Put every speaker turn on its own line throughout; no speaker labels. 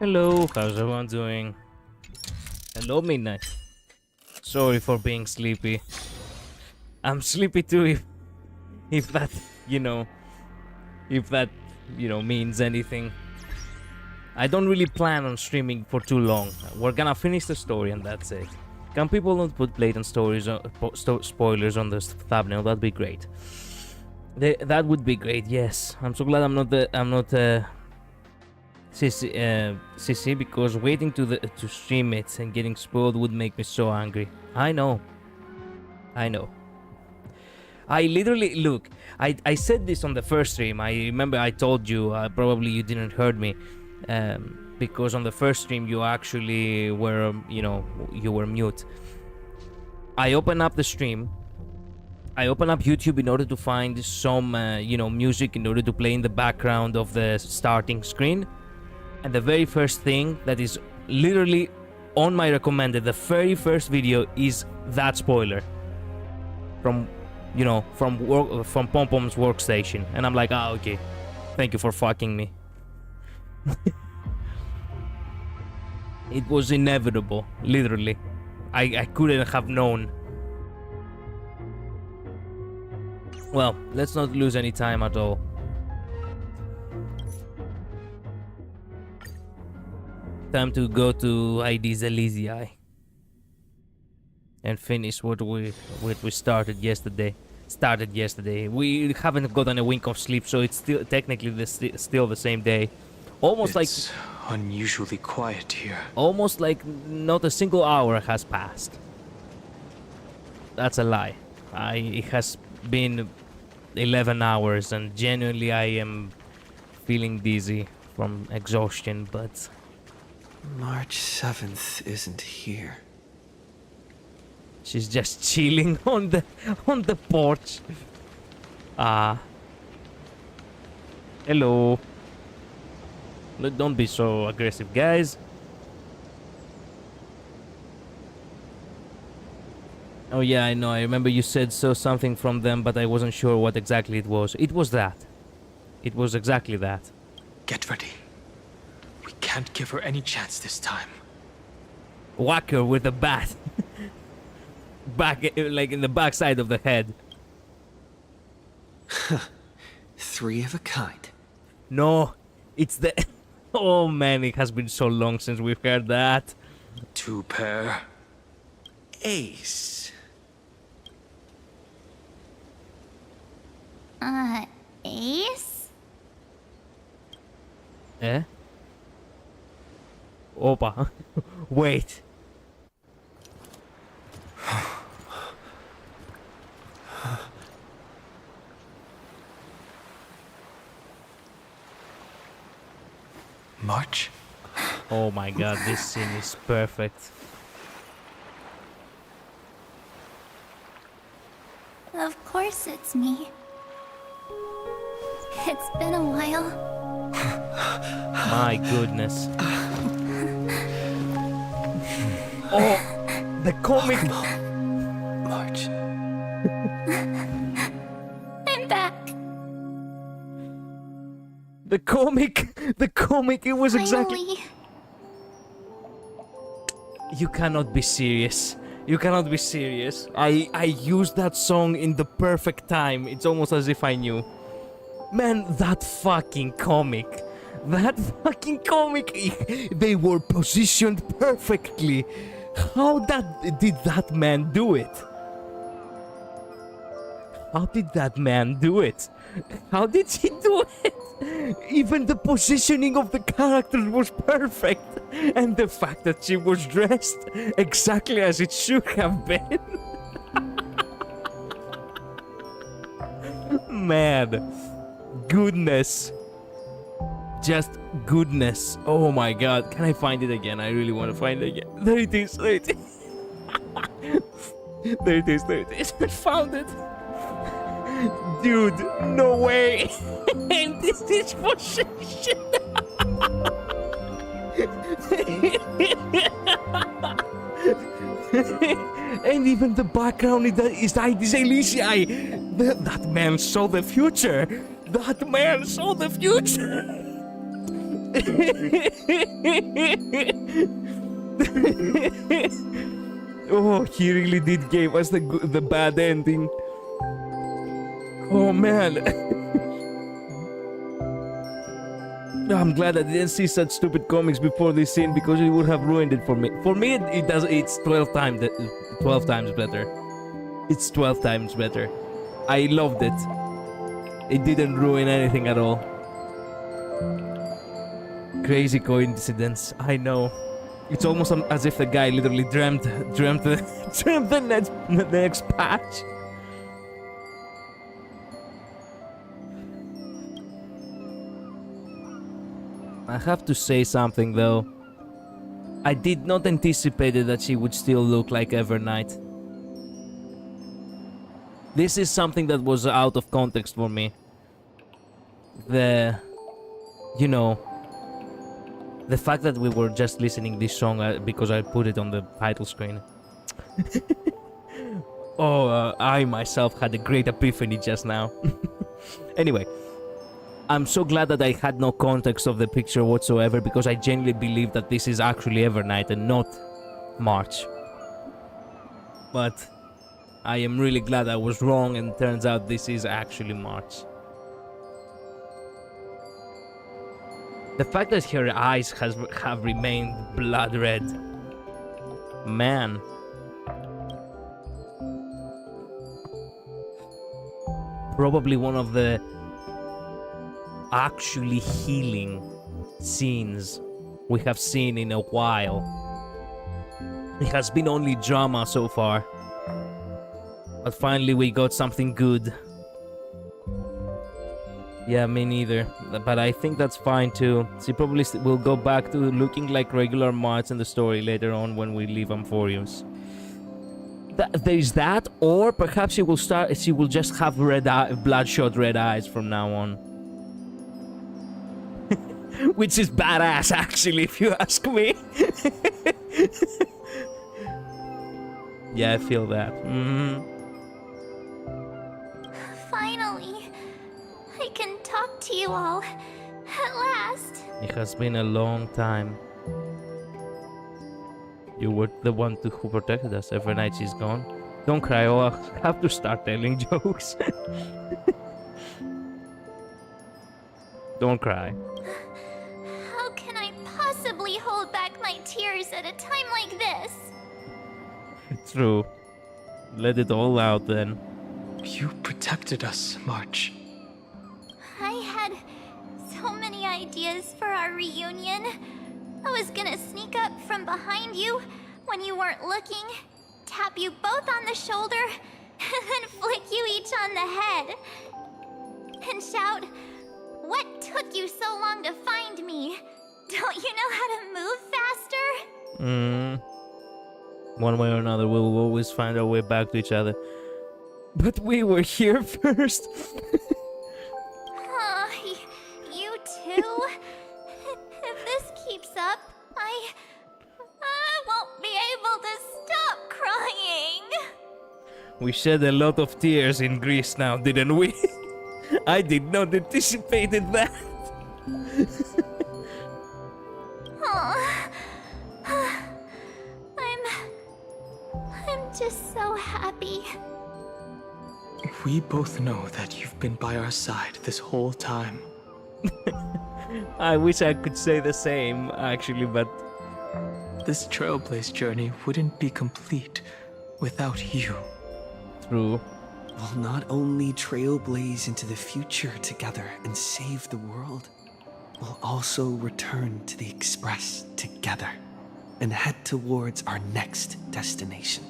Hello, how's everyone doing? Hello, Midnight. Sorry for being sleepy. I'm sleepy too, if that, you know, if that, means anything. I don't really plan on streaming for too long. We're gonna finish the story and that's it. Can people not put blatant stories, spoilers on the thumbnail? That'd be great. That would be great. Yes, I'm so glad I'm not CC, because waiting to stream it and getting spoiled would make me so angry. I know. I literally look. I said this on the first stream. I remember I told you. Probably you didn't heard me, because on the first stream you actually were, you were mute. I opened up the stream, I open up YouTube in order to find some, music in order to play in the background of the starting screen. And the very first thing that is literally on my recommended, the very first video is that spoiler from Pom Pom's workstation. And I'm like, okay. Thank you for fucking me. It was inevitable, literally. I couldn't have known. Well, let's not lose any time at all. Time to go to Heidi's Elysiae and finish what we started yesterday. We haven't gotten a wink of sleep, so it's still technically still the same day. Almost
it's unusually quiet here.
Almost like not a single hour has passed. That's a lie. It has been 11 hours, and genuinely I am feeling dizzy from exhaustion, but
March 7th isn't here.
She's just chilling on the porch. Hello. Don't be so aggressive, guys. Oh yeah, I know. I remember you said something from them, but I wasn't sure what exactly it was. It was that. It was exactly that.
Get ready. We can't give her any chance this time.
Whack her with a bat. Back, like in the backside of the head.
3 of a kind.
No, it's the... Oh man, it has been so long since we've heard that.
2 pair.
Ace.
Ace?
Eh? Opa. Wait.
March?
Oh my god, this scene is perfect.
Of course it's me. It's been a while.
My goodness. Oh, the comic.
March.
I'm back.
The comic, it was exactly...
Finally.
You cannot be serious. You cannot be serious. I used that song in the perfect time. It's almost as if I knew. Man, that fucking comic. They were positioned perfectly. How did that man do it? How did that man do it? How did he do it? Even the positioning of the characters was perfect. And the fact that she was dressed exactly as it should have been. Man. Goodness. Just goodness. Oh my god. Can I find it again? I really want to find it again. There it is. There it is. There it is. There it is. I found it. Dude, no way. And this is position. And even the background is Heidi's Elysiae. That man saw the future. That man saw the future. Oh, he really did give us the bad ending. Oh man. I'm glad I didn't see such stupid comics before this scene, because it would have ruined it for me. For me, it's 12 times better. It's 12 times better. I loved it. It didn't ruin anything at all. Crazy coincidence, I know. It's almost as if the guy literally dreamt the next patch. I have to say something though. I did not anticipate that she would still look like Evernight. This is something that was out of context for me. You know, the fact that we were just listening this song because I put it on the title screen. I myself had a great epiphany just now. Anyway, I'm so glad that I had no context of the picture whatsoever, because I genuinely believe that this is actually Evernight and not March. But I am really glad I was wrong, and turns out this is actually March. The fact that her eyes have remained blood red. Man. Probably one of the actually healing scenes we have seen in a while. It has been only drama so far. But finally we got something good. Yeah, me neither. But I think that's fine too. She probably will go back to looking like regular March in the story later on when we leave Amphorius. There's that, or perhaps she will just have bloodshot red eyes from now on. Which is badass, actually, if you ask me. Yeah, I feel that.
Finally, I can talk to you all. At last.
It has been a long time. You were the one who protected us. Every night she's gone. Don't cry, I'll have to start telling jokes. Don't cry.
How can I possibly hold back my tears at a time like this?
True. Let it all out then.
You protected us, March.
I had so many ideas for our reunion. I was gonna sneak up from behind you when you weren't looking, tap you both on the shoulder, and then flick you each on the head. And shout, "What took you so long to find me? Don't you know how to move faster?"
One way or another, we will always find our way back to each other. But we were here first.
You too? If this keeps up, I won't be able to stop crying.
We shed a lot of tears in Greece now, didn't we? I did not anticipate that.
I'm just so happy.
We both know that you've been by our side this whole time.
I wish I could say the same, actually, but...
This Trailblaze journey wouldn't be complete without you.
True.
We'll not only trailblaze into the future together and save the world, we'll also return to the Express together and head towards our next destination.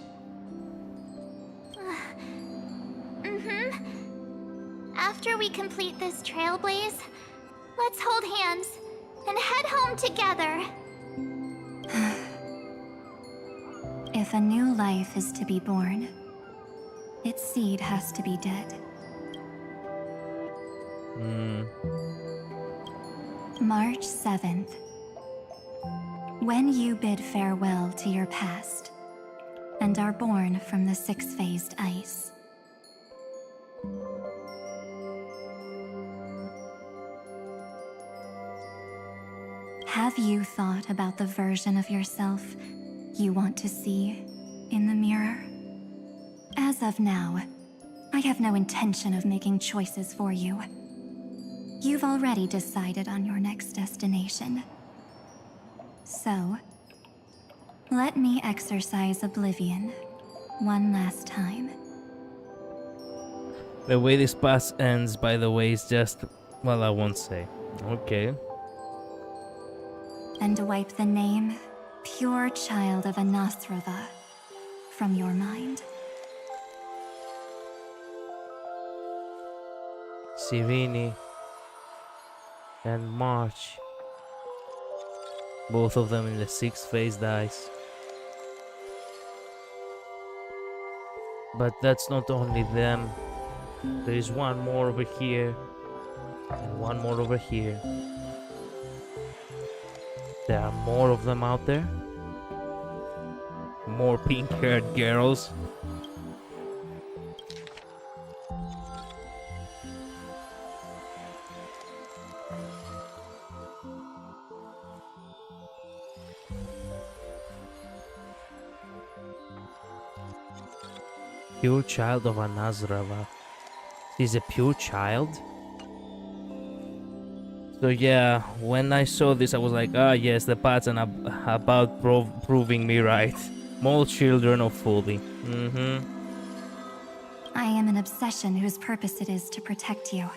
After we complete this trailblaze, let's hold hands and head home together.
If a new life is to be born, its seed has to be dead. March 7th. When you bid farewell to your past and are born from the six-phased ice. Have you thought about the version of yourself you want to see in the mirror? As of now, I have no intention of making choices for you. You've already decided on your next destination. So, let me exercise oblivion one last time.
The way this pass ends, by the way, is just... well, I won't say. Okay.
And wipe the name, pure child of Anasrava, from your mind.
Sirini and March. Both of them in the six-phased ice. But that's not only them. There is one more over here. And one more over here. There are more of them out there. More pink-haired girls. Pure child of Anazrava. He's a pure child? So yeah, when I saw this I was like, ah yes, the pattern about proving me right. More children of Fully.
I am an obsession whose purpose it is to protect you.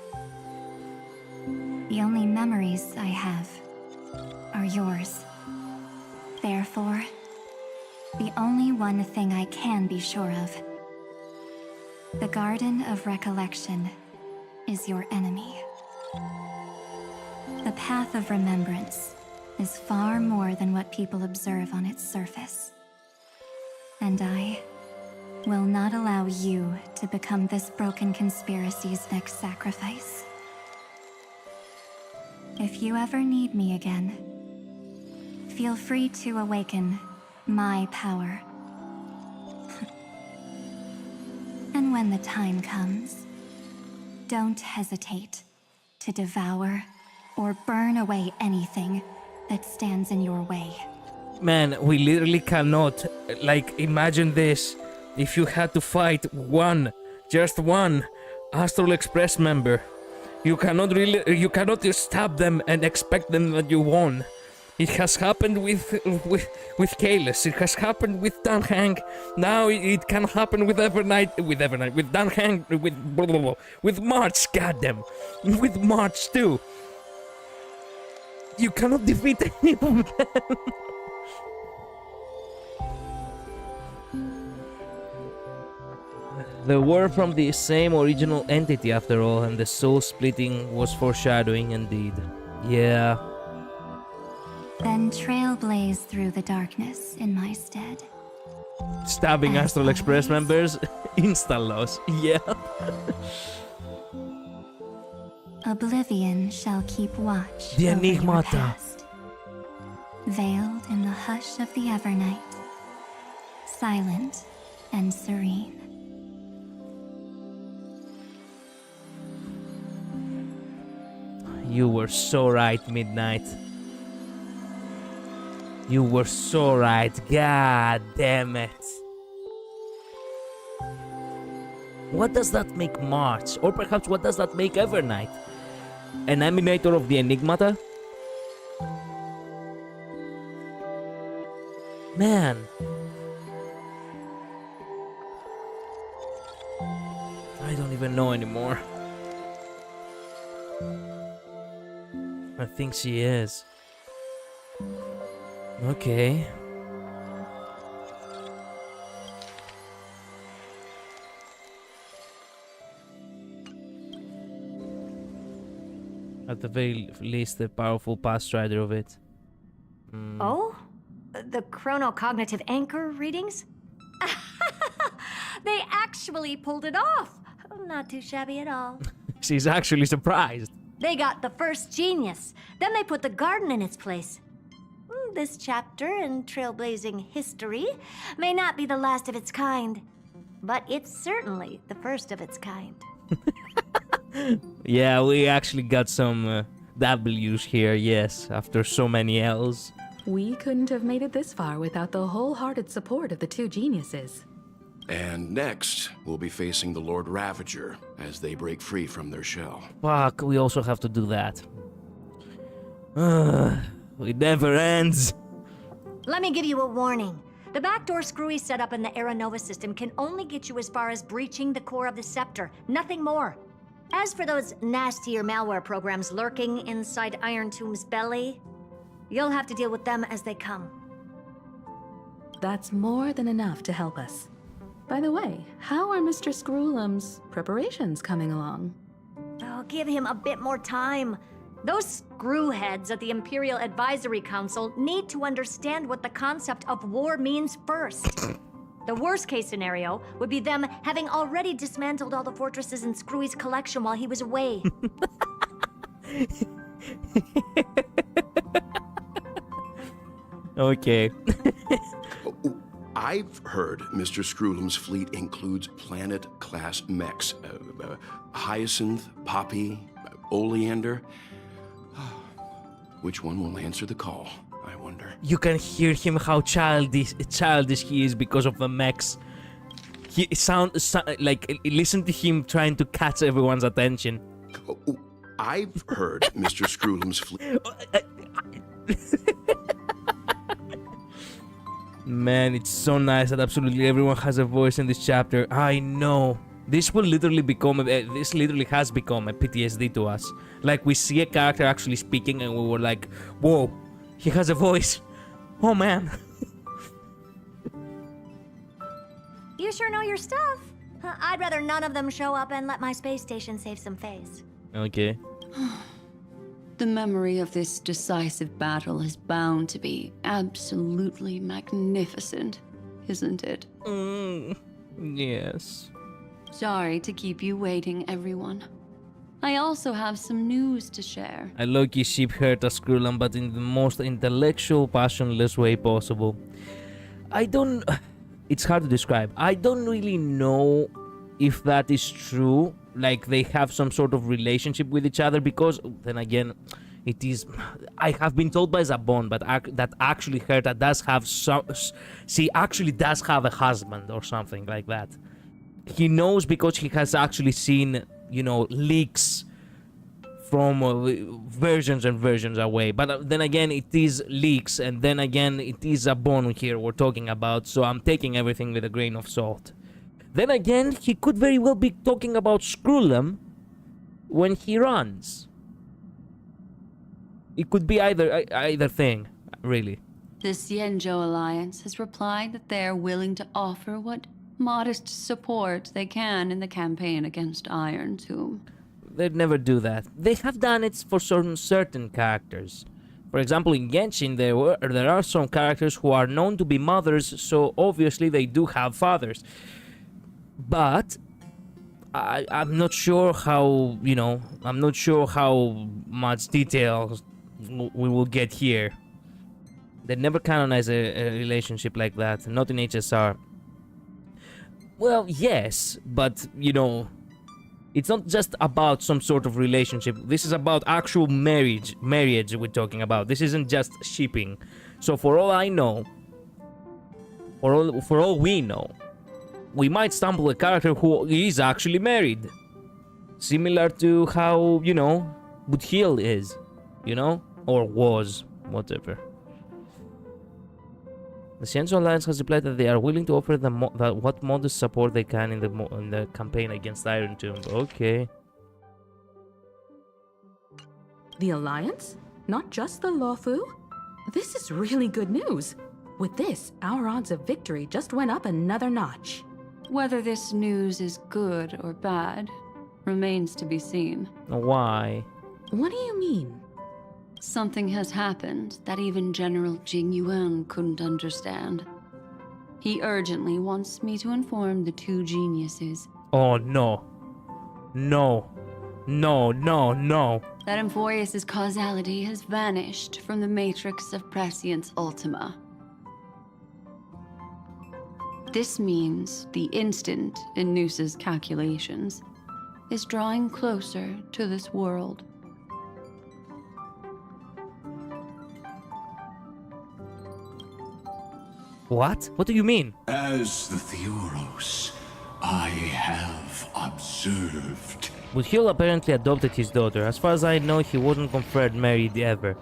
The only memories I have are yours. Therefore, the only one thing I can be sure of. The Garden of Recollection is your enemy. The Path of Remembrance is far more than what people observe on its surface. And I will not allow you to become this broken conspiracy's next sacrifice. If you ever need me again, feel free to awaken my power. And when the time comes, don't hesitate to devour or burn away anything that stands in your way.
Man, we literally cannot, like, imagine this. If you had to fight just one Astral Express member, you cannot just stab them and expect them that you won. It has happened with Kalis. It has happened with Danhang. Now it can happen with Evernight, with Danhang, with March. Goddamn, with March too. You cannot defeat any of them. They were from the same original entity after all, and the soul splitting was foreshadowing indeed. Yeah.
Then trailblaze through the darkness in my stead.
Stabbing
As
Astral Express
always.
members? Insta loss. Yeah.
Oblivion shall keep watch
The
over your
Enigmata.
past. Veiled in the hush of the Evernight. Silent and serene.
You were so right, Midnight. You were so right. God damn it. What does that make March? Or perhaps what does that make Evernight? An emanator of the Enigmata? Man. I don't even know anymore. I think she is. Okay. At the very least, the powerful past rider of it.
Oh? The chronocognitive anchor readings? They actually pulled it off! Not too shabby at all.
She's actually surprised.
They got the first genius. Then they put the garden in its place. This chapter in trailblazing history may not be the last of its kind, but it's certainly the first of its kind.
Yeah, we actually got some W's here, yes, after so many L's.
We couldn't have made it this far without the wholehearted support of the two geniuses.
And next, we'll be facing the Lord Ravager as they break free from their shell.
Fuck, we also have to do that. It never ends.
Let me give you a warning. The backdoor screwy setup in the Aeronova system can only get you as far as breaching the core of the scepter, nothing more. As for those nastier malware programs lurking inside Iron Tomb's belly, you'll have to deal with them as they come.
That's more than enough to help us. By the way, how are Mr. Screwlum's preparations coming along?
Oh, give him a bit more time. Those screwheads at the Imperial Advisory Council need to understand what the concept of war means first. The worst case scenario would be them having already dismantled all the fortresses in Screwy's collection while he was away.
Okay.
I've heard Mr. Screwlum's fleet includes planet-class mechs. Hyacinth, Poppy, Oleander. Which one will answer the call, I wonder?
You can hear him how childish he is because of the mechs. He sounds like, listen to him trying to catch everyone's attention.
I've heard Mr. Screwlum's fleet.
Man, it's so nice that absolutely everyone has a voice in this chapter. I know. This will literally become this literally has become a PTSD to us. Like, we see a character actually speaking and we were like, whoa, he has a voice. Oh man.
You sure know your stuff. I'd rather none of them show up and let my space station save some face.
Okay.
The memory of this decisive battle is bound to be absolutely magnificent, isn't it?
Yes.
Sorry to keep you waiting, everyone. I also have some news to share.
I low-key sheep hurt a Screwlum, but in the most intellectual, passionless way possible. It's hard to describe. I don't really know if that is true. Like, they have some sort of relationship with each other, because then again, it is. I have been told by Zabon, but that actually Herta does have some. She actually does have a husband or something like that. He knows because he has actually seen, leaks from versions and versions away. But then again, it is leaks, and then again, it is Zabon here we're talking about. So I'm taking everything with a grain of salt. Then again, he could very well be talking about Screwlum when he runs. It could be either thing, really.
The Xianzhou Alliance has replied that they are willing to offer what modest support they can in the campaign against Iron Tomb.
They'd never do that. They have done it for certain characters. For example, in Genshin, there are some characters who are known to be mothers, so obviously they do have fathers. But I'm not sure how, I'm not sure how much detail we will get here. They never canonize a relationship like that, not in HSR. Well, yes, but, it's not just about some sort of relationship. This is about actual marriage we're talking about. This isn't just shipping. So for all I know, for all we know, we might stumble a character who is actually married. Similar to how, Buthiel is, or was, whatever. The Xianzhou Alliance has replied that they are willing to offer what modest support they can in the campaign against Iron Tomb. Okay.
The Alliance? Not just the Luofu? This is really good news. With this, our odds of victory just went up another notch.
Whether this news is good or bad remains to be seen.
Why?
What do you mean?
Something has happened that even General Jing Yuan couldn't understand. He urgently wants me to inform the two geniuses.
Oh no. No. No, no, no.
That Emphoius' causality has vanished from the matrix of Prescience Ultima. This means the instant in Noose's calculations is drawing closer to this world.
What? What do you mean?
As the Theoros, I have observed.
Buthiel apparently adopted his daughter. As far as I know, he wasn't conferred married ever.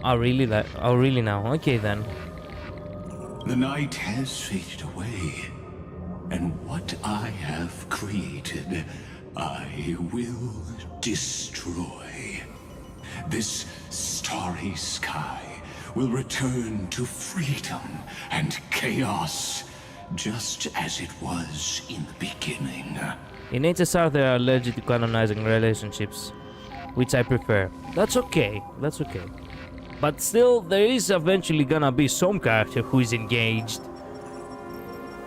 Oh, really? Oh, really now? Okay, then.
The night has faded away, and what I have created, I will destroy. This starry sky will return to freedom and chaos, just as it was in the beginning.
In HSR, they are allergic to canonizing relationships, which I prefer. That's okay. That's okay. But still, there is eventually gonna be some character who is engaged.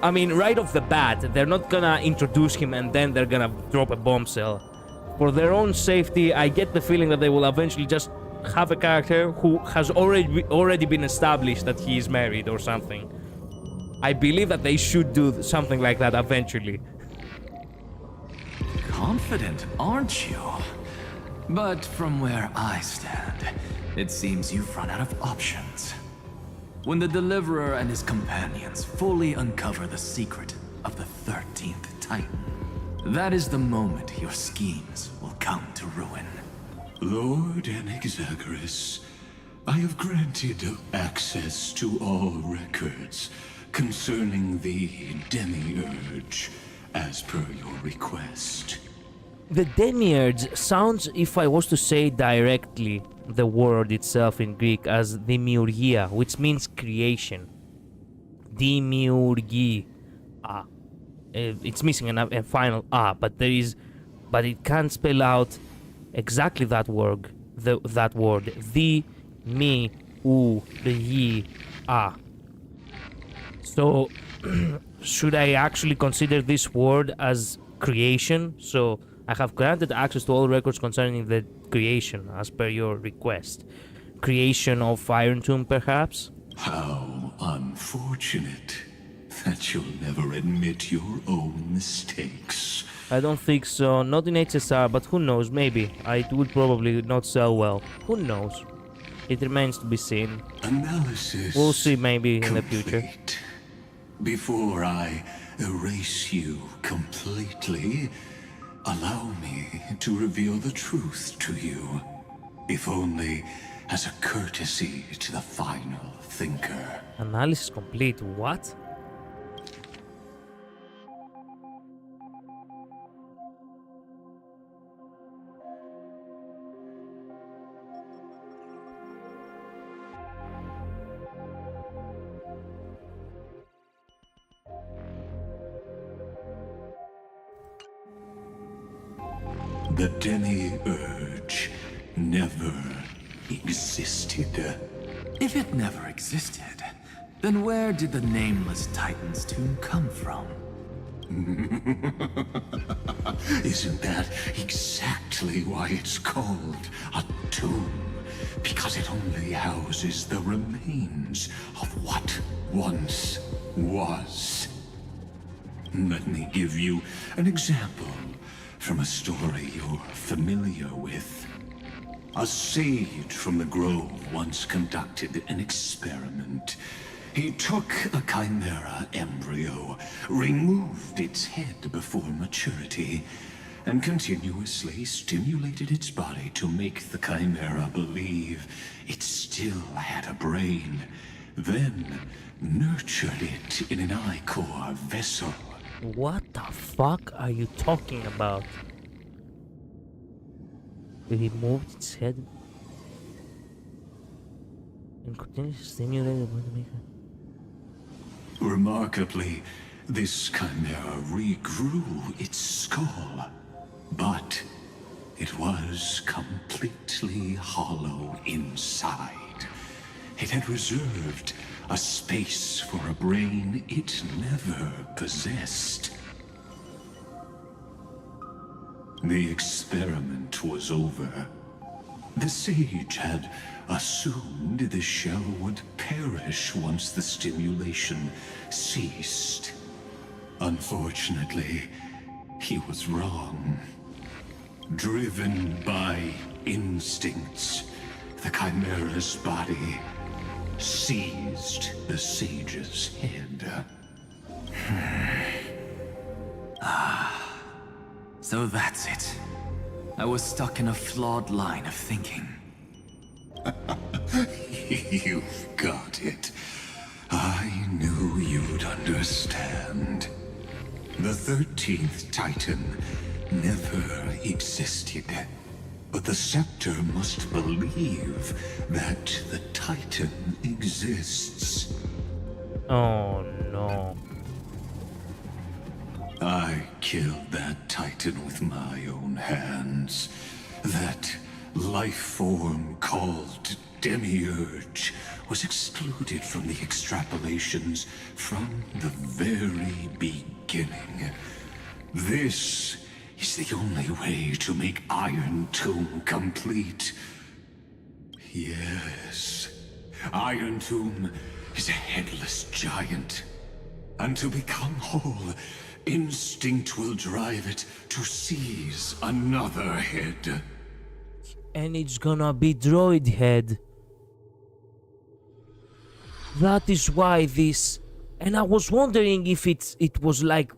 I mean, right off the bat, they're not gonna introduce him and then they're gonna drop a bombshell. For their own safety, I get the feeling that they will eventually just have a character who has already been established that he is married or something. I believe that they should do something like that eventually.
Confident, aren't you? But from where I stand, it seems you've run out of options. When the Deliverer and his companions fully uncover the secret of the 13th Titan, that is the moment your schemes will come to ruin.
Lord Enexagorus, I have granted access to all records concerning the Demiurge, as per your request.
The Demiurge sounds, if I was to say directly the word itself in Greek, as Demiurgia, which means creation. Demiurgia. It's missing a final A, but it can't spell out exactly that word. That word. Demiurgia. So, should I actually consider this word as creation? So, I have granted access to all records concerning the creation, as per your request. Creation of Iron Tomb, perhaps?
How unfortunate that you'll never admit your own mistakes.
I don't think so. Not in HSR, but who knows, maybe. It would probably not sell well. Who knows? It remains to be seen.
Analysis.
We'll see maybe in the future.
Complete. Before I erase you completely, allow me to reveal the truth to you, if only as a courtesy to the final thinker.
Analysis complete. What?
The Demiurge never existed.
If it never existed, then where did the nameless Titan's tomb come from?
Isn't that exactly why it's called a tomb? Because it only houses the remains of what once was. Let me give you an example from a story you're familiar with. A sage from the grove once conducted an experiment. He took a chimera embryo, removed its head before maturity, and continuously stimulated its body to make the chimera believe it still had a brain, then nurtured it in an ichor vessel.
What the fuck are you talking about? He moved its head and continued to stimulate the body.
Remarkably, this chimera regrew its skull, but it was completely hollow inside. It had reserved a space for a brain it never possessed. The experiment was over. The sage had assumed the shell would perish once the stimulation ceased. Unfortunately, he was wrong. Driven by instincts, the chimera's body seized the sage's head.
So that's it. I was stuck in a flawed line of thinking.
You've got it. I knew you'd understand. The 13th Titan never existed. But the Scepter must believe that the Titan exists.
Oh no.
I killed that Titan with my own hands. That life form called Demiurge was excluded from the extrapolations from the very beginning. This is the only way to make Iron Tomb complete. Yes, Iron Tomb is a headless giant. And to become whole, instinct will drive it to seize another head.
And it's gonna be droid head. That is why this... And I was wondering if it was like...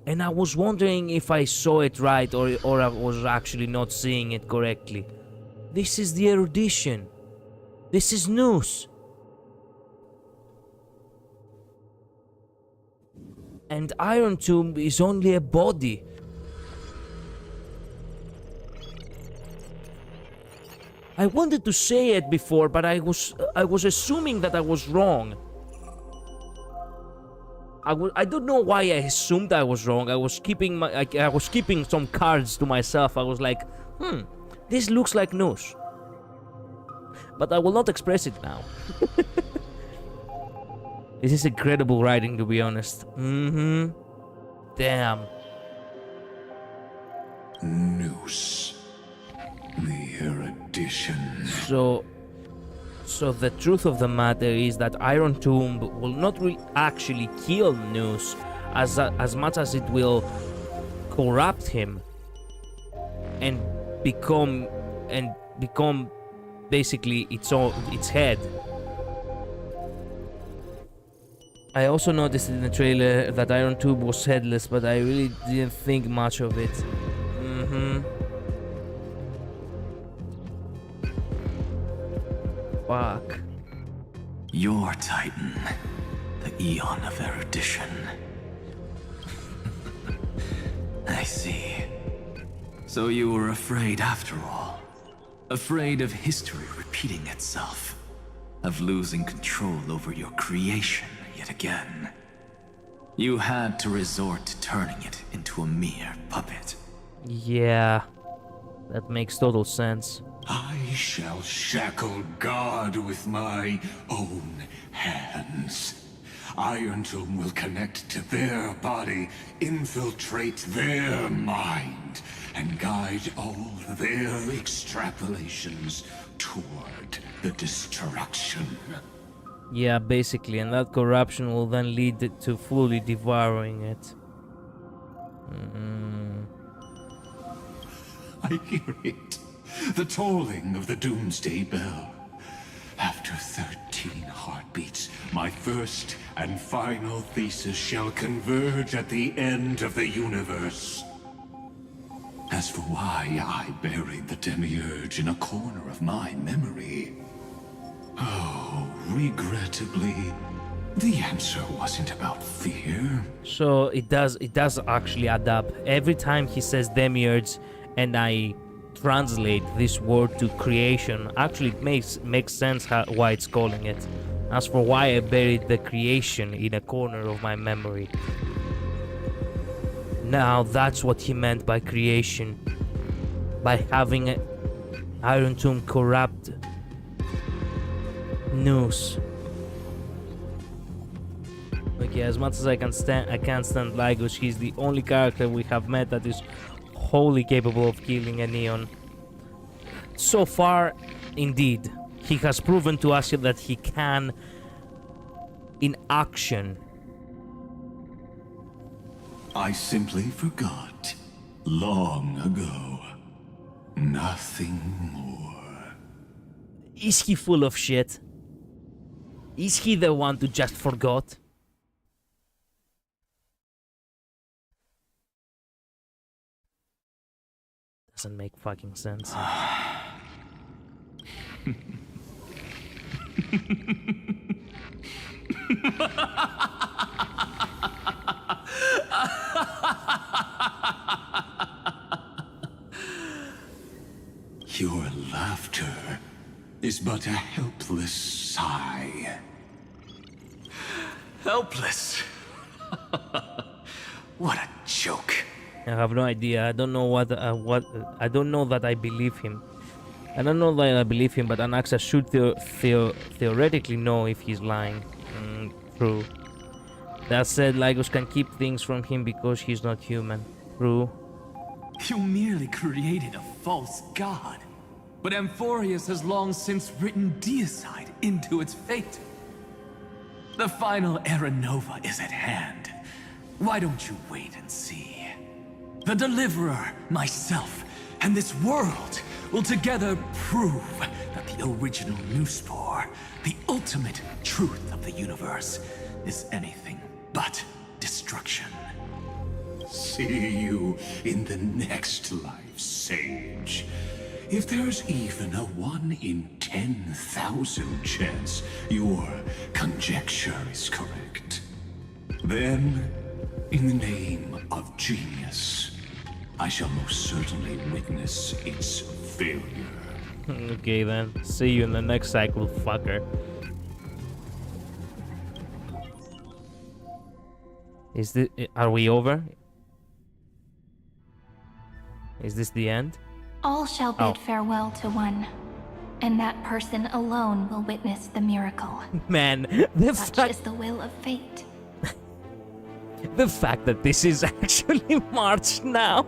And I was wondering if I saw it right or I was actually not seeing it correctly. This is the erudition. This is news. And Iron Tomb is only a body. I wanted to say it before, but I was assuming that I was wrong. I don't know why I assumed I was wrong. I was keeping some cards to myself. I was like, this looks like news. But I will not express it now. This is incredible writing, to be honest. Damn.
Noose. The erudition.
So the truth of the matter is that Iron Tomb will not actually kill Noose as much as it will corrupt him and become basically its head. I also noticed in the trailer that Iron Tomb was headless, but I really didn't think much of it. Fuck.
Your Titan, the Eon of Erudition. I see. So you were afraid after all. Afraid of history repeating itself. Of losing control over your creation yet again. You had to resort to turning it into a mere puppet.
Yeah, that makes total sense.
I shall shackle God with my own hands. Iron Tomb will connect to their body, infiltrate their mind, and guide all their extrapolations toward the destruction.
Yeah, basically, and that corruption will then lead it to fully devouring it.
I hear it. The tolling of the Doomsday Bell. After 13 heartbeats, my first and final thesis shall converge at the end of the universe. As for why I buried the Demiurge in a corner of my memory, oh, regrettably, the answer wasn't about fear.
So it does actually add up. Every time he says Demiurge and I translate this word to creation, actually it makes sense why it's calling it. As for why I buried the creation in a corner of my memory. Now that's what he meant by creation. By having Iron Tomb corrupt Noose. Okay, as much as I can't stand Lygos, he's the only character we have met that is wholly capable of killing a Neon. So far, indeed, he has proven to us that he can in action.
I simply forgot long ago. Nothing more.
Is he full of shit? Is he the one who just forgot? Doesn't make fucking sense.
Your laughter is but a helpless sigh.
Helpless. What a joke.
I have no idea. I don't know I don't know that I believe him. I don't know that I believe him, but Anaxa should theoretically know if he's lying. True. That said, Lygos can keep things from him because he's not human. True.
You merely created a false god. But Amphorius has long since written deicide into its fate. The final Era Nova is at hand. Why don't you wait and see? The Deliverer, myself, and this world will together prove that the original Newspore, the ultimate truth of the universe, is anything but destruction.
See you in the next life, Sage. If there's even a 1 in 10,000 chance your conjecture is correct, then, in the name of genius, I shall most certainly witness its failure.
Okay then. See you in the next cycle, fucker. Is this... Are we over? Is this the end?
All shall bid farewell to one, and that person alone will witness the miracle.
Man, the
Such is the will of fate.
The fact that this is actually March now.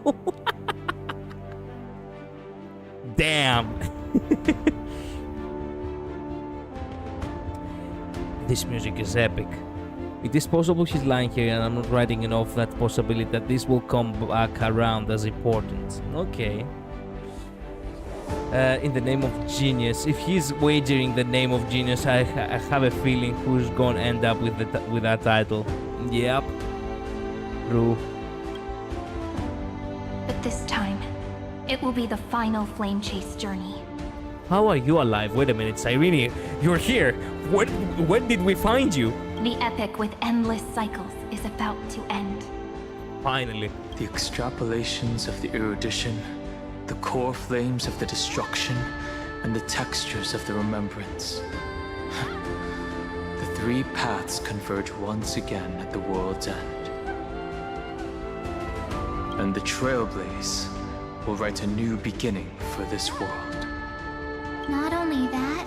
Damn. This music is epic. It is possible she's lying here and I'm not writing enough that possibility that this will come back around as important. Okay. In the name of genius. If he's wagering the name of genius, I have a feeling who's gonna end up with that title. Yep. True.
But this time, it will be the final flame chase journey.
How are you alive? Wait a minute, Cyrene, you're here. When did we find you?
The epic with endless cycles is about to end.
Finally.
The extrapolations of the erudition, the core flames of the destruction, and the textures of the remembrance. The three paths converge once again at the world's end. And the Trailblaze will write a new beginning for this world.
Not only that,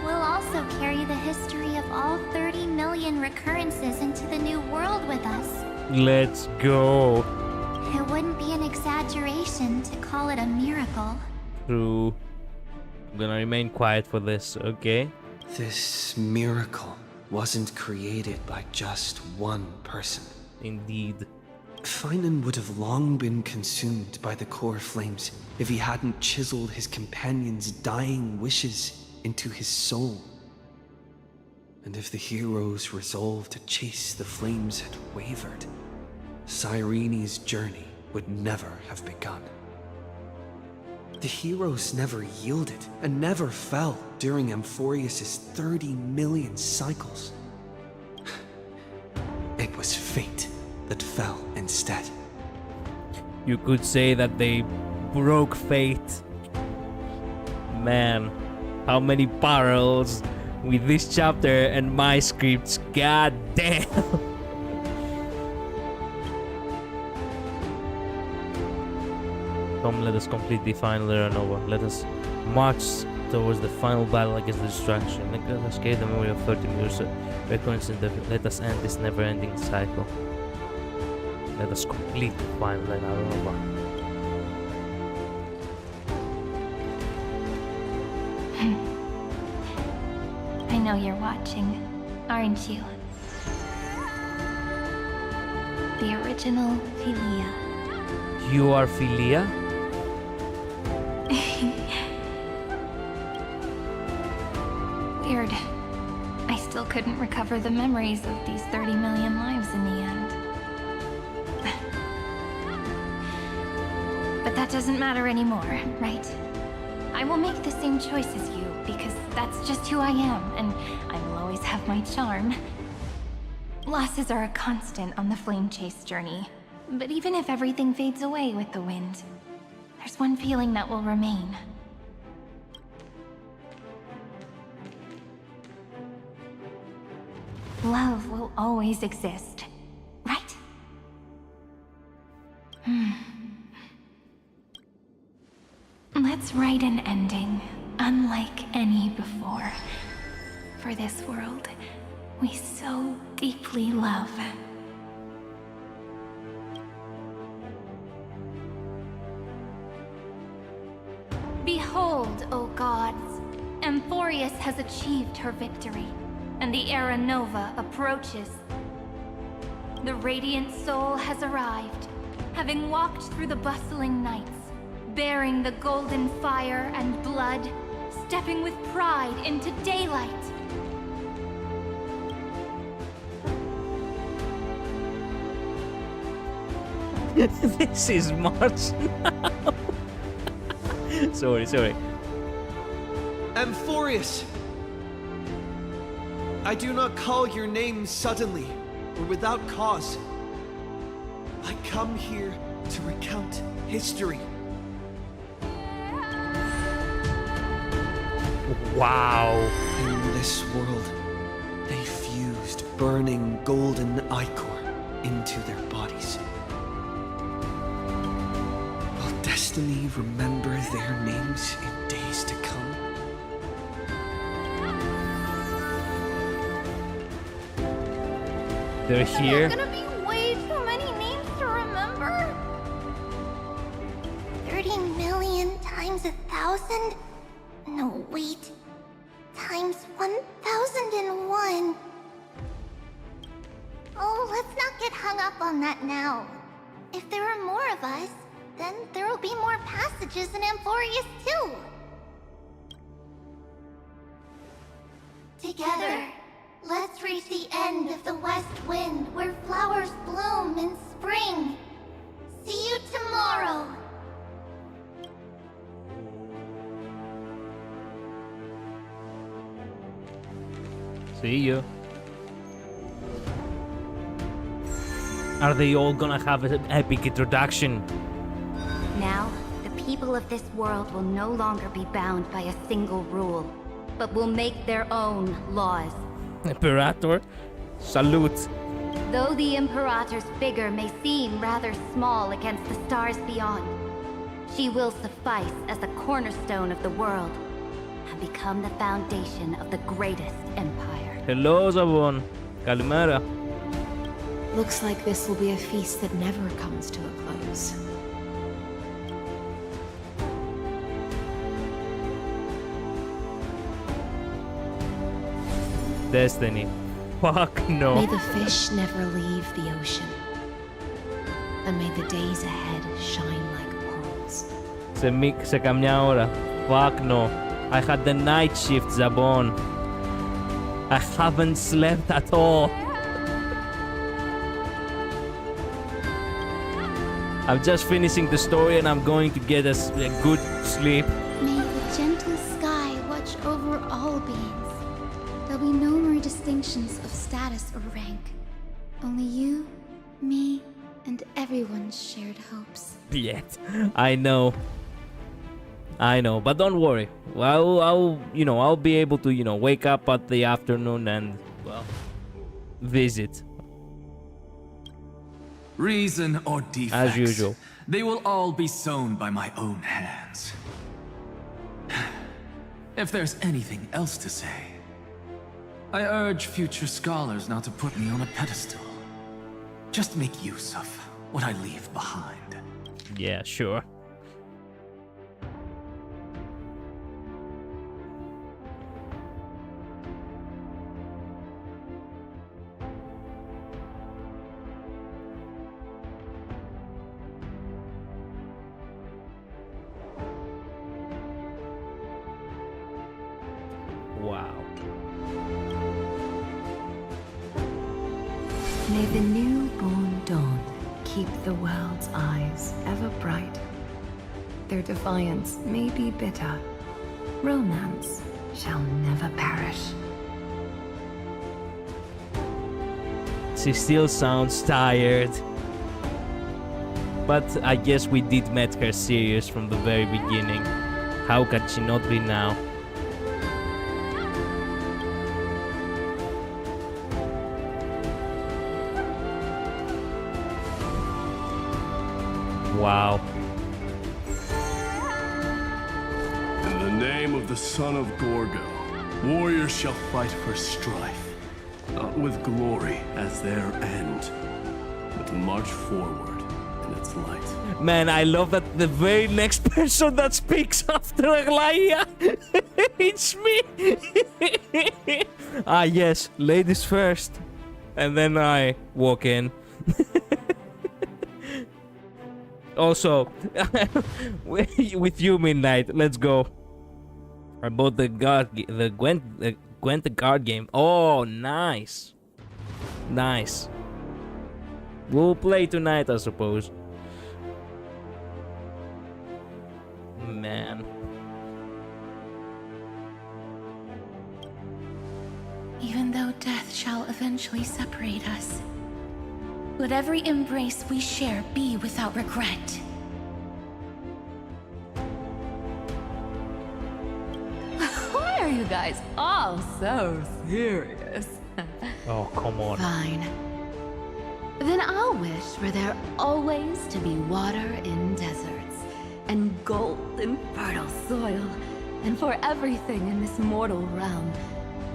we'll also carry the history of all 30 million recurrences into the new world with us.
Let's go.
It wouldn't be an exaggeration to call it a miracle.
True. I'm gonna remain quiet for this, okay?
This miracle wasn't created by just one person.
Indeed.
Finan would have long been consumed by the core flames if he hadn't chiseled his companion's dying wishes into his soul. And if the hero's resolve to chase the flames had wavered, Cyrene's journey would never have begun. The heroes never yielded and never fell during Amphorius' 30 million cycles. It was fate that fell instead.
You could say that they broke fate. Man, how many parallels with this chapter and my scripts. God damn. Come, let us complete the final Era Nova. Let us march towards the final battle against the destruction. Let us escape the memory of 30 years of recurrence in the... Let us end this never-ending cycle. Let us complete the final Era Nova.
I know you're watching, aren't you? The original Philia.
You are Philia?
Weird. I still couldn't recover the memories of these 30 million lives in the end. But that doesn't matter anymore, right? I will make the same choice as you, because that's just who I am, and I will always have my charm. Losses are a constant on the flame chase journey. But even if everything fades away with the wind, there's one feeling that will remain. Love will always exist, right? Let's Let's write an ending, unlike any before. For this world we so deeply love.
Behold, O gods, Amphorius has achieved her victory, and the Era Nova approaches. The Radiant Soul has arrived, having walked through the bustling nights, bearing the golden fire and blood, stepping with pride into daylight.
This is March now. Sorry.
Amphorius! I do not call your name suddenly or without cause. I come here to recount history.
Wow.
In this world, they fused burning golden ichor into their bodies. Will destiny remember their names in days to come?
They're here.
There's gonna be way too many names to remember. 30 million times 1,000? No, wait. Times 1,001. Oh, let's not get hung up on that now. If there are more of us, then there will be more passages in Amphorius too. Together, let's reach the end of the west wind where flowers bloom in spring. See you tomorrow.
See you. Are they all gonna have an epic introduction?
Now, the people of this world will no longer be bound by a single rule, but will make their own laws.
Imperator, salute.
Though the Imperator's figure may seem rather small against the stars beyond, she will suffice as the cornerstone of the world and become the foundation of the greatest empire.
Hello, Zabon. Kalimera.
Looks like this will be a feast that never comes to a close.
Destiny. Fuck no.
May the fish never leave the ocean. And may the days ahead shine like pearls.
Σε καμιά ώρα. Fuck no. I had the night shift, Zabon. I haven't slept at all. I'm just finishing the story and I'm going to get a good sleep.
May the gentle sky watch over all beings. There'll be no more distinctions of status or rank. Only you, me, and everyone's shared hopes.
Yet. I know, but don't worry. I'll be able to, wake up at the afternoon and, well, visit.
Reason or defects,
as usual.
They will all be sown by my own hands. If there's anything else to say, I urge future scholars not to put me on a pedestal. Just make use of what I leave behind.
Yeah, sure. Wow.
May the newborn dawn keep the world's eyes ever bright. Their defiance may be bitter. Romance shall never perish.
She still sounds tired. But I guess we did met her serious from the very beginning. How can she not be now? Wow.
name of the son of Gorgo, warriors shall fight for strife, with glory as their end, but to march forward in its light.
Man, I love that the very next person that speaks after Aglaya, it's me. Ah, yes, ladies first. And then I walk in. Also, with you, Midnight, let's go. I bought the Gwent the card game. Oh, nice. Nice. We'll play tonight, I suppose. Man.
Even though death shall eventually separate us, let every embrace we share be without regret.
Why are you guys all so serious?
Oh, come on.
Fine. Then I'll wish for there always to be water in deserts, and gold in fertile soil, and for everything in this mortal realm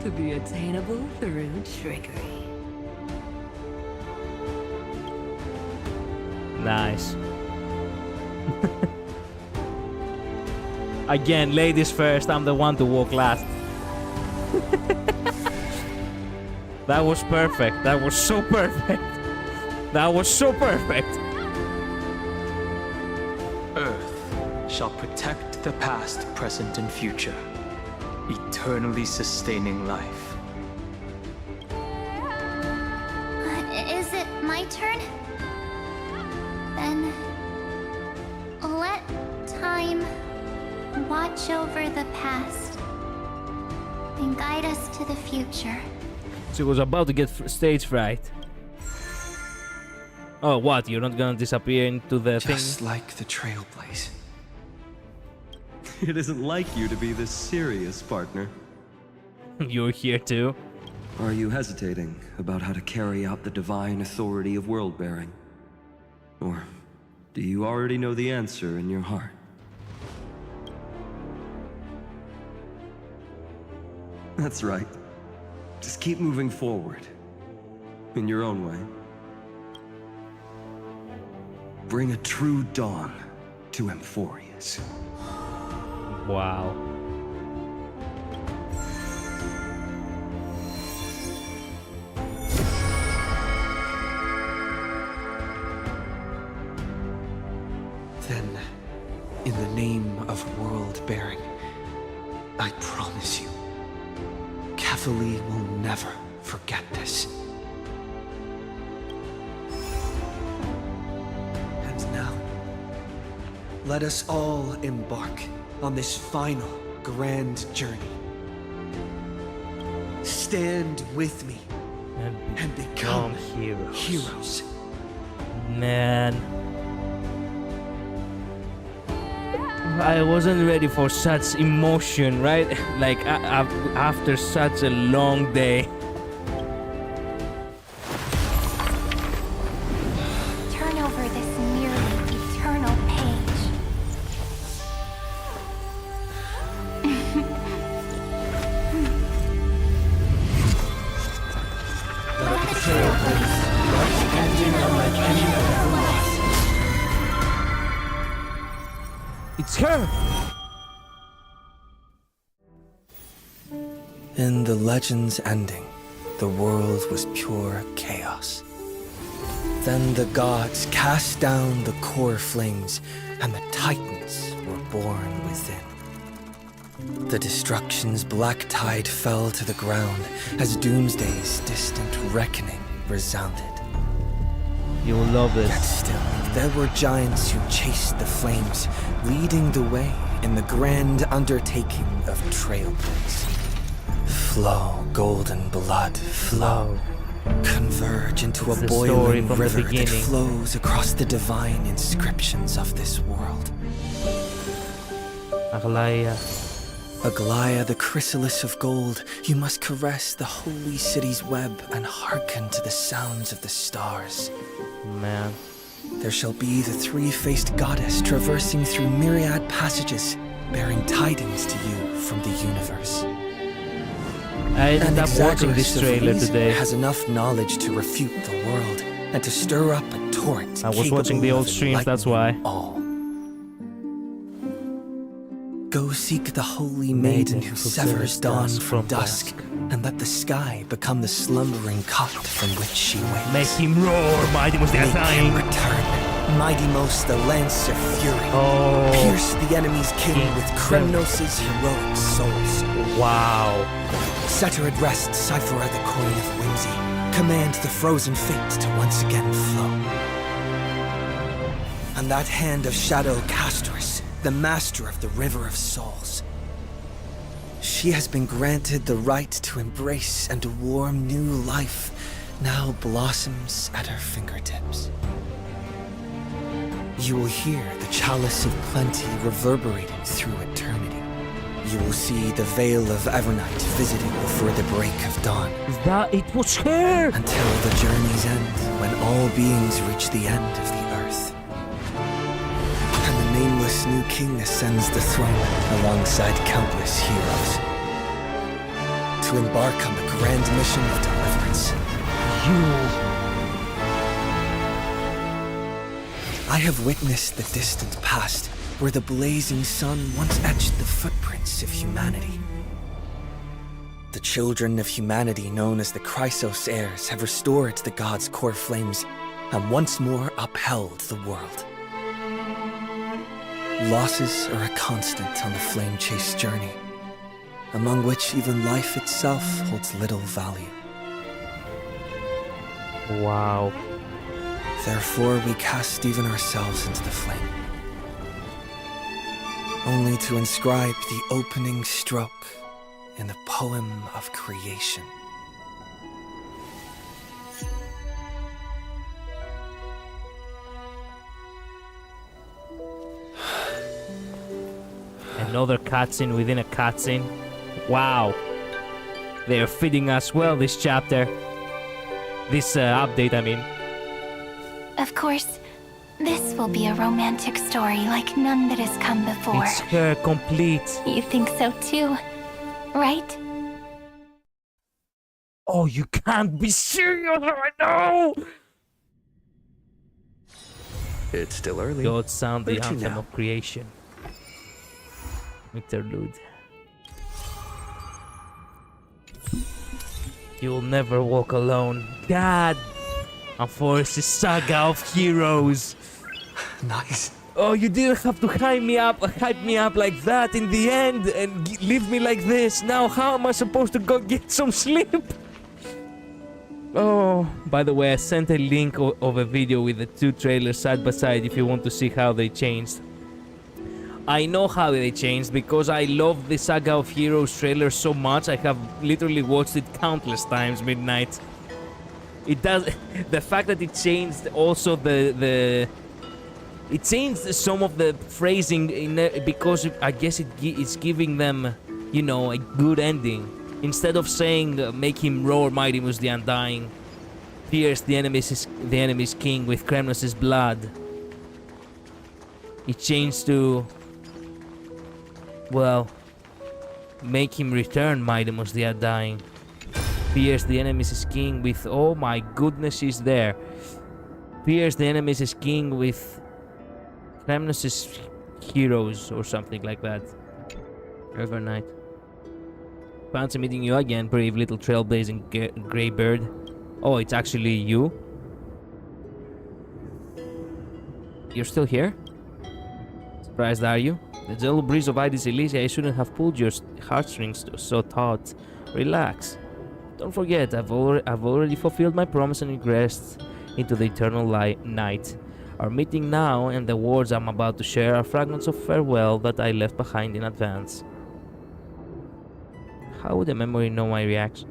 to be attainable through trickery.
Nice. Again, ladies first. I'm the one to walk last. That was perfect. That was so perfect. That was so perfect.
Earth shall protect the past, present, and future, eternally sustaining life.
Is it my turn? Then let time watch over the past and guide us to the future.
She was about to get stage fright. Oh, what? You're not gonna disappear into the thing?
Just like the Trailblaze.
It isn't like you to be this serious, partner.
You're here too?
Are you hesitating about how to carry out the divine authority of world-bearing? Or do you already know the answer in your heart? That's right. Just keep moving forward. In your own way. Bring a true dawn to Emphorius.
Wow.
Then, in the name of world-bearing, I promise you, Kefali will never forget this. And now, let us all embark on this final grand journey. Stand with me and become heroes.
Man. I wasn't ready for such emotion, right? Like after such a long day.
Turn over this nearly eternal page. Let the Trailblaze end like any other was.
It's her!
In the legend's ending, the world was pure chaos. Then the gods cast down the core flames, and the titans were born within. The destruction's black tide fell to the ground as Doomsday's distant reckoning resounded.
You will love this.
Yet still, there were giants who chased the flames, leading the way in the grand undertaking of Trailblaze. Flow, golden blood, flow. Converge into a boiling river that flows across the divine inscriptions of this world.
Aglaya.
Aglaya, the chrysalis of gold, you must caress the holy city's web and hearken to the sounds of the stars.
Man.
There shall be the three-faced goddess traversing through myriad passages, bearing tidings to you from the universe.
I ended
And
up watching this
Exagoras of
trailer
reason
today.
has enough knowledge to refute the world and to stir up a torrent.
I was watching the
capable
old
of
streams, that's why.
enlightening all. Go seek the holy maiden who severs dawn from dusk, and let the sky become the slumbering cot from which she wakes.
Make him roar, mighty most
Make
time.
him return, mighty most the lance of fury.
Oh.
Pierce the enemy's king with Kremnos' heroic souls.
Wow.
Set her at rest, cipher the coin of whimsy. Command the frozen fate to once again flow. And that hand of Shadow Castress, the master of the River of Souls. She has been granted the right to embrace and a warm new life now blossoms at her fingertips. You will hear the chalice of plenty reverberating through eternity. You will see the veil of Evernight visiting before the break of dawn.
That it was her!
Until the journey's end, when all beings reach the end of the earth. And the nameless new king ascends the throne alongside countless heroes. To embark on the grand mission of deliverance. I have witnessed the distant past, where the blazing sun once etched the footprints of humanity. The children of humanity known as the Chrysos heirs have restored the gods' core flames and once more upheld the world. Losses are a constant on the flame-chased journey, among which even life itself holds little value.
Wow.
Therefore, we cast even ourselves into the flame, only to inscribe the opening stroke in the poem of creation.
Another cutscene within a cutscene. Wow. They are feeding us well this chapter. This update, I mean.
Of course, this will be a romantic story like none that has come before.
It's her complete.
You think so too, right?
Oh, you can't be serious right now!
It's still early.
God sound the
Where to
anthem
now?
of creation. Interlude. You'll never walk alone. God! And Forest's saga of heroes.
Nice.
Oh, you didn't have to hype me up like that in the end and leave me like this. Now how am I supposed to go get some sleep? Oh, by the way, I sent a link of a video with the two trailers side by side if you want to see how they changed. I know how they changed because I love the Saga of Heroes trailer so much. I have literally watched it countless times midnight. It does. The fact that it changed also it changed some of the phrasing because I guess it's giving them, you know, a good ending. Instead of saying make him roar, mighty was the undying, pierce the enemy's king with Kremnos' blood. It changed to, well, make him return, mighty was the undying. Pierce the enemy's king with, oh my goodness, he's there. Pierce the enemy's king with Kremnos' heroes or something like that. Overnight. Fancy meeting you again, brave little trailblazing grey bird. Oh, it's actually you? You're still here? Surprised, are you? The gentle breeze of Idis Elysia, I shouldn't have pulled your heartstrings so taut. Relax. Don't forget, I've already fulfilled my promise and regressed into the eternal night. Our meeting now and the words I'm about to share are fragments of farewell that I left behind in advance. How would a memory know my reaction?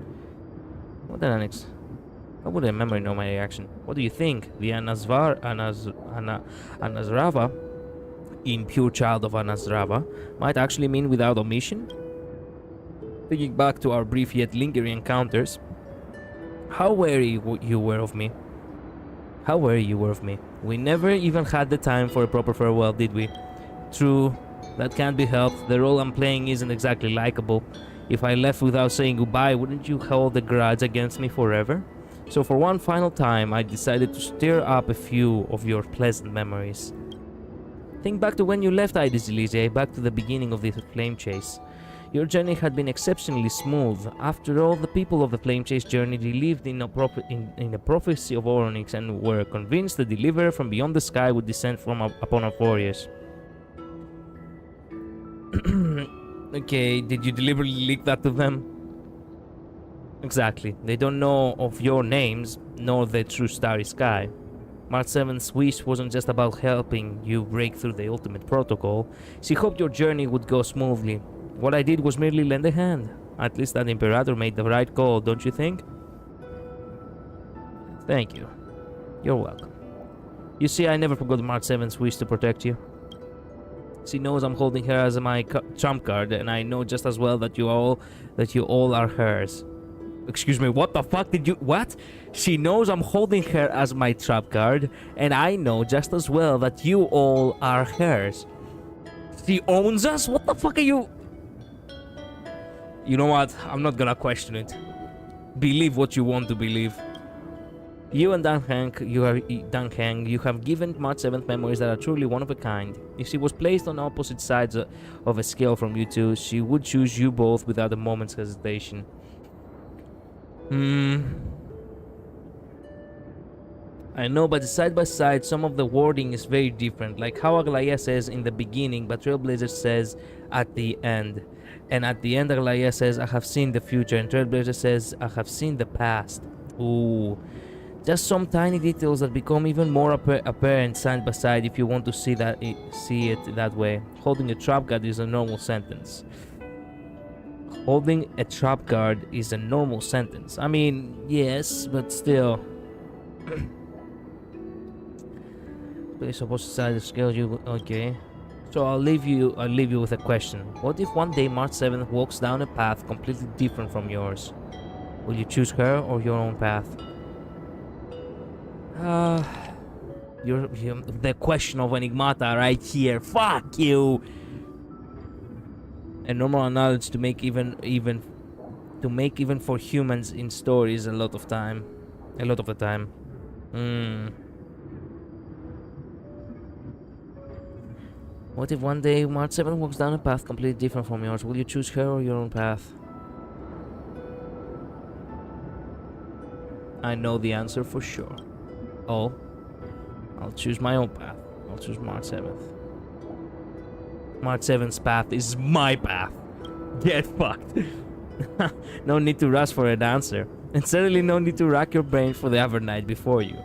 How would a memory know my reaction? What do you think? The Anazrava, in Pure Child of Anazrava, might actually mean without omission? Thinking back to our brief yet lingering encounters, how wary you were of me. We never even had the time for a proper farewell, did we? True, That can't be helped. The role I'm playing isn't exactly likable. If I left without saying goodbye, wouldn't you hold a grudge against me forever? So for one final time, I decided to stir up a few of your pleasant memories. Think back to when you left Aedes Elysiae, back to the beginning of this flame chase. Your journey had been exceptionally smooth. After all, the people of the flame chase journey believed in a prophecy of Oronix and were convinced the deliverer from beyond the sky would descend upon our warriors. Okay, did you deliberately leak that to them? Exactly. They don't know of your names, nor the true starry sky. March 7th's wish wasn't just about helping you break through the ultimate protocol. She hoped your journey would go smoothly. What I did was merely lend a hand. At least that Imperator made the right call, don't you think? Thank you. You're welcome. You see, I never forgot March 7th's wish to protect you. She knows I'm holding her as my trump card, and I know just as well that you all are hers. Excuse me, what the fuck did you... What? She knows I'm holding her as my trap card, and I know just as well that you all are hers. She owns us? What the fuck are you... You know what? I'm not gonna question it. Believe what you want to believe. You and Dan Heng, you have given March 7th memories that are truly one of a kind. If she was placed on opposite sides of a scale from you two, she would choose you both without a moment's hesitation. I know, but side by side, some of the wording is very different. Like how Aglaia says in the beginning, but Trailblazer says at the end. And at the end, Aglaia says, I have seen the future. And Trailblazer says, I have seen the past. Ooh. Just some tiny details that become even more apparent side by side if you want to see it that way. Holding a trap card is a normal sentence. Holding a trap card is a normal sentence. I mean, yes, but still. Place opposite side of the scale, you okay. So I'll leave you with a question. What if one day March 7th walks down a path completely different from yours? Will you choose her or your own path? You're the question of Enigmata right here. Fuck you. A normal knowledge to make even for humans in stories a lot of the time. What if one day March 7 walks down a path completely different from yours? Will you choose her or your own path? I know the answer for sure. Oh, I'll choose my own path. I'll choose March 7th. March 7th's path is my path. Get fucked. No need to rush for an answer. And certainly no need to rack your brain for the other night before you.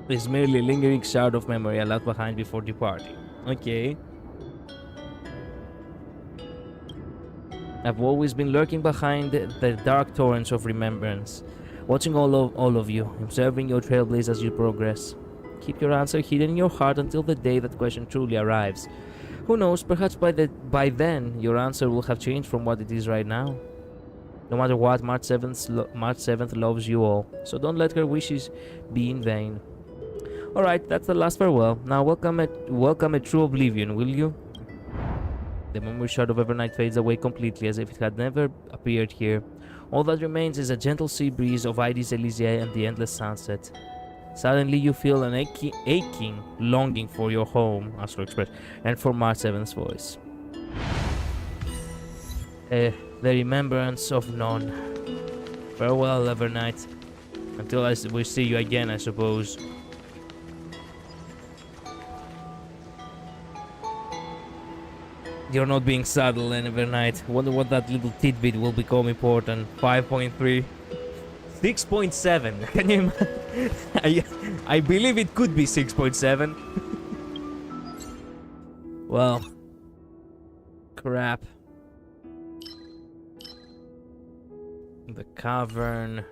It's merely a lingering shard of memory I left behind before departing. Okay. I've always been lurking behind the dark torrents of remembrance, watching all of you, observing your trailblaze as you progress. Keep your answer hidden in your heart until the day that question truly arrives. Who knows, perhaps by then your answer will have changed from what it is right now. No matter what, March 7th loves you all, so don't let her wishes be in vain. Alright, that's the last farewell. Now welcome a true oblivion, will you? The memory shard of Evernight fades away completely as if it had never appeared here. All that remains is a gentle sea breeze of Aedes Elysiae and the endless sunset. Suddenly you feel an aching longing for your home, Astro Express, and for March 7th's voice. The remembrance of none. Farewell, Evernight. Until we see you again, I suppose. You're not being subtle, Evernight. Wonder what that little tidbit will become important. 5.3. 6.7. Can you imagine? I believe it could be 6.7. Well. Crap. The cavern.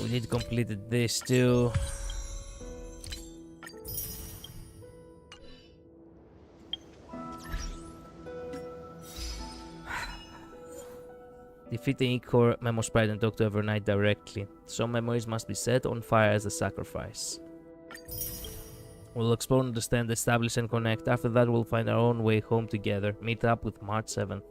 We need completed this too. Defeat the Core Memo Sprite and talk to Evernight directly. Some memories must be set on fire as a sacrifice. We'll explore, understand, establish, and connect. After that, we'll find our own way home together. Meet up with March 7th.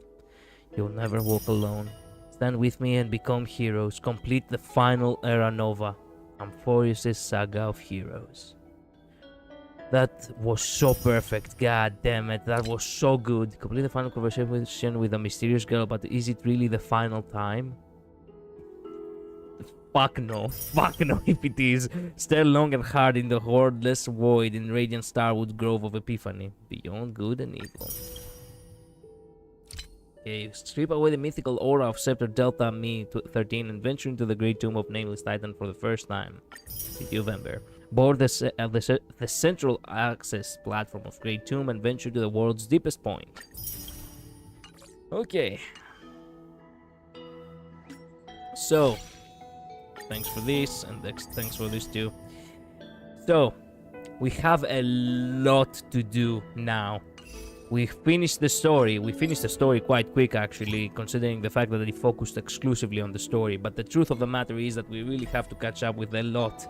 You'll never walk alone. Stand with me and become heroes. Complete the final Era Nova. Amphorius' Saga of Heroes. That was so perfect. God damn it. That was so good. Complete the final conversation with a mysterious girl, but is it really the final time? Fuck no. Fuck no if it is. Stare long and hard in the hordeless void in Radiant Starwood Grove of Epiphany. Beyond good and evil. Okay, strip away the mythical aura of Scepter Delta Me 13 and venture into the great tomb of Nameless Titan for the first time. November. Board the central access platform of Great Tomb and venture to the world's deepest point. Okay. So, thanks for this, and thanks for this too. So, we have a lot to do now. We finished the story. We finished the story quite quick, actually, considering the fact that it focused exclusively on the story. But the truth of the matter is that we really have to catch up with a lot.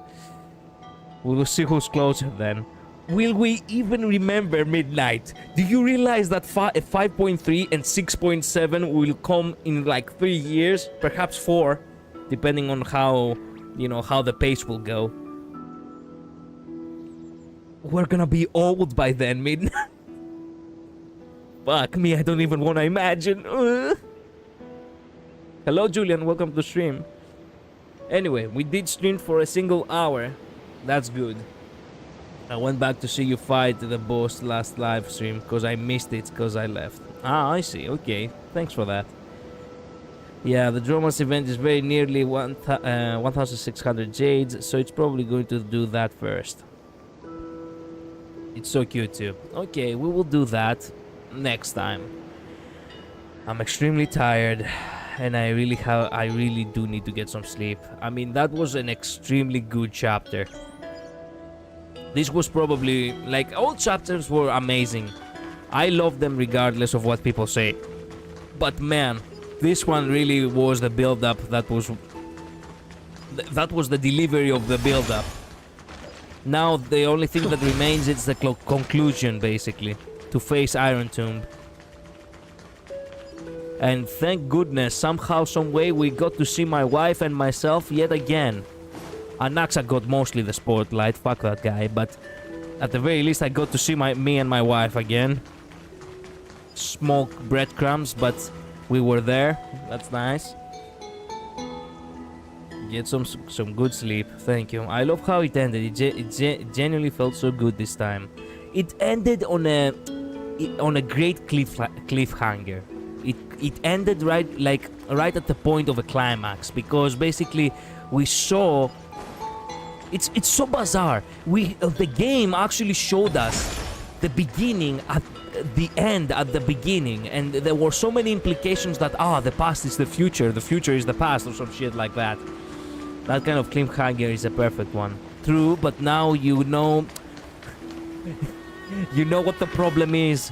We will see who's closer then. Will we even remember Midnight? Do you realize that 5.3 and 6.7 will come in like 3 years? Perhaps 4, depending on how, how the pace will go. We're gonna be old by then, Midnight. Fuck me, I don't even want to imagine. Hello, Julian, welcome to the stream. Anyway, we did stream for a single hour. That's good. I went back to see you fight the boss last live stream because I missed it because I left. Ah, I see. Okay, thanks for that. Yeah, the Dromas event is very nearly 1,600 jades, so it's probably going to do that first. It's so cute too. Okay, we will do that next time. I'm extremely tired and I really do need to get some sleep. I mean, that was an extremely good chapter. This was probably, like, all chapters were amazing. I love them regardless of what people say. But man, this one really was the build-up that was the delivery of the build-up. Now the only thing that remains is the conclusion, basically, to face Iron Tomb. And thank goodness, somehow, some way, we got to see my wife and myself yet again. Anaxa got mostly the spotlight, fuck that guy, but at the very least I got to see me and my wife again. Smoke breadcrumbs, but we were there, that's nice. Get some good sleep, thank you. I love how it ended, it genuinely felt so good this time. It ended on a great cliffhanger. It ended right at the point of a climax, because basically we saw. It's so bizarre. The game actually showed us the beginning at the end at the beginning, and there were so many implications that the past is the future is the past, or some shit like that. That kind of cliffhanger is a perfect one. True, but now you know what the problem is.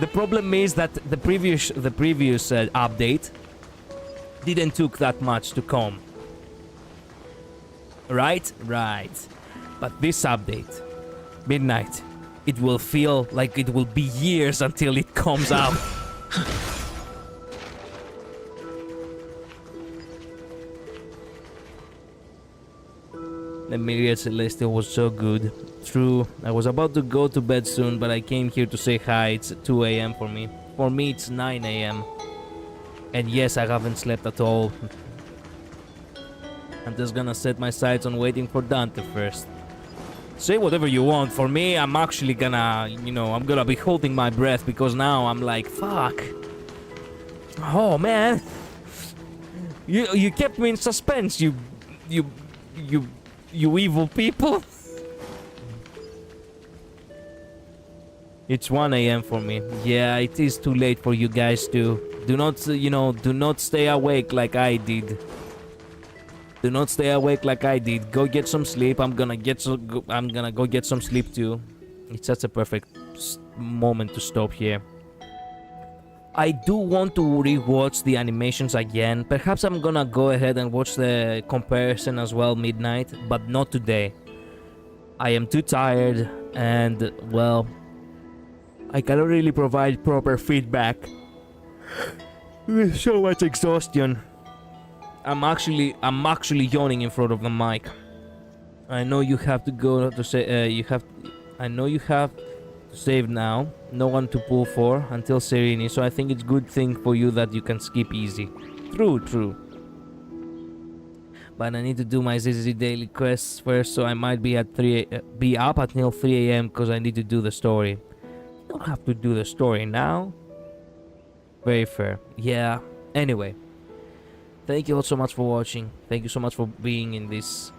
The problem is that the previous update didn't took that much to come. Right? Right. But this update, Midnight, it will feel like it will be years until it comes out. The Myriad Celestial was so good. True, I was about to go to bed soon, but I came here to say hi. It's 2 AM for me. For me, it's 9 AM. And yes, I haven't slept at all. I'm just gonna set my sights on waiting for Dante first. Say whatever you want. For me, I'm actually gonna, I'm gonna be holding my breath, because now I'm like, fuck. Oh, man. You kept me in suspense, you evil people. It's 1 AM for me. Yeah, it is too late for you guys too. Do not stay awake like I did. Do not stay awake like I did. Go get some sleep. I'm gonna go get some sleep too. It's such a perfect moment to stop here. I do want to rewatch the animations again. Perhaps I'm gonna go ahead and watch the comparison as well, Midnight, but not today. I am too tired, and well, I cannot really provide proper feedback with so much exhaustion. I'm actually yawning in front of the mic. I know you have to go to say I know you have to save now. No one to pull for until Serene, so I think it's good thing for you that you can skip easy. True. But I need to do my ZZ daily quests first, so I might be be up until 3 a.m. because I need to do the story. You don't have to do the story now. Very fair. Yeah. Anyway, thank you all so much for watching. Thank you so much for being in this.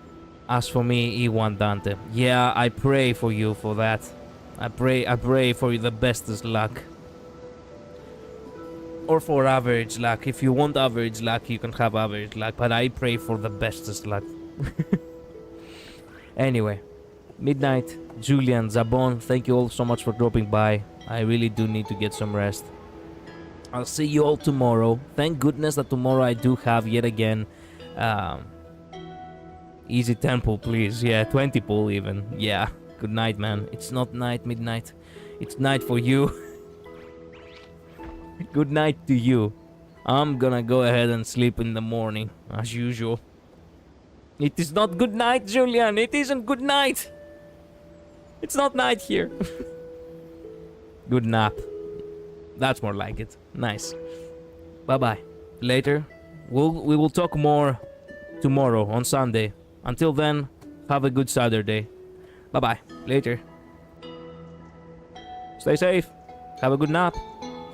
As for me, E1 Dante. Yeah, I pray for you for that. I pray for you the bestest luck. Or for average luck. If you want average luck, you can have average luck. But I pray for the bestest luck. Anyway, Midnight, Julian, Zabon, thank you all so much for dropping by. I really do need to get some rest. I'll see you all tomorrow. Thank goodness that tomorrow I do have yet again easy 10 pull, please. Yeah, 20 pull even. Yeah, good night, man. It's not night, midnight. It's night for you. Good night to you. I'm gonna go ahead and sleep in the morning, as usual. It is not good night, Julian. It isn't good night. It's not night here. Good nap. That's more like it. Nice. Bye-bye. Later. We will talk more tomorrow on Sunday. Until then, have a good Saturday. Bye-bye. Later. Stay safe. Have a good nap.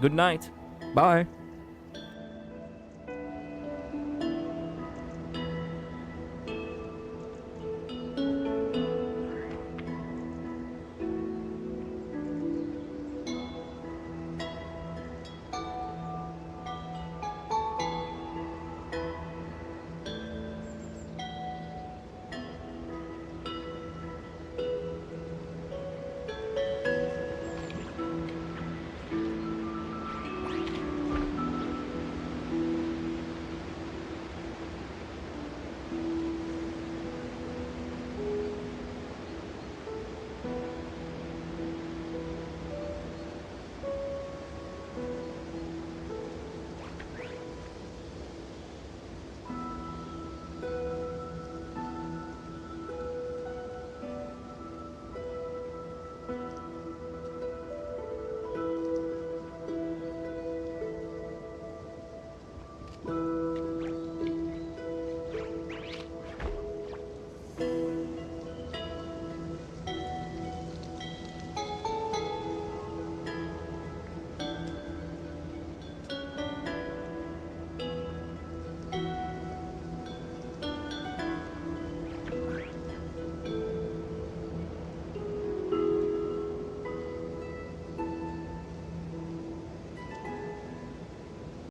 Good night. Bye.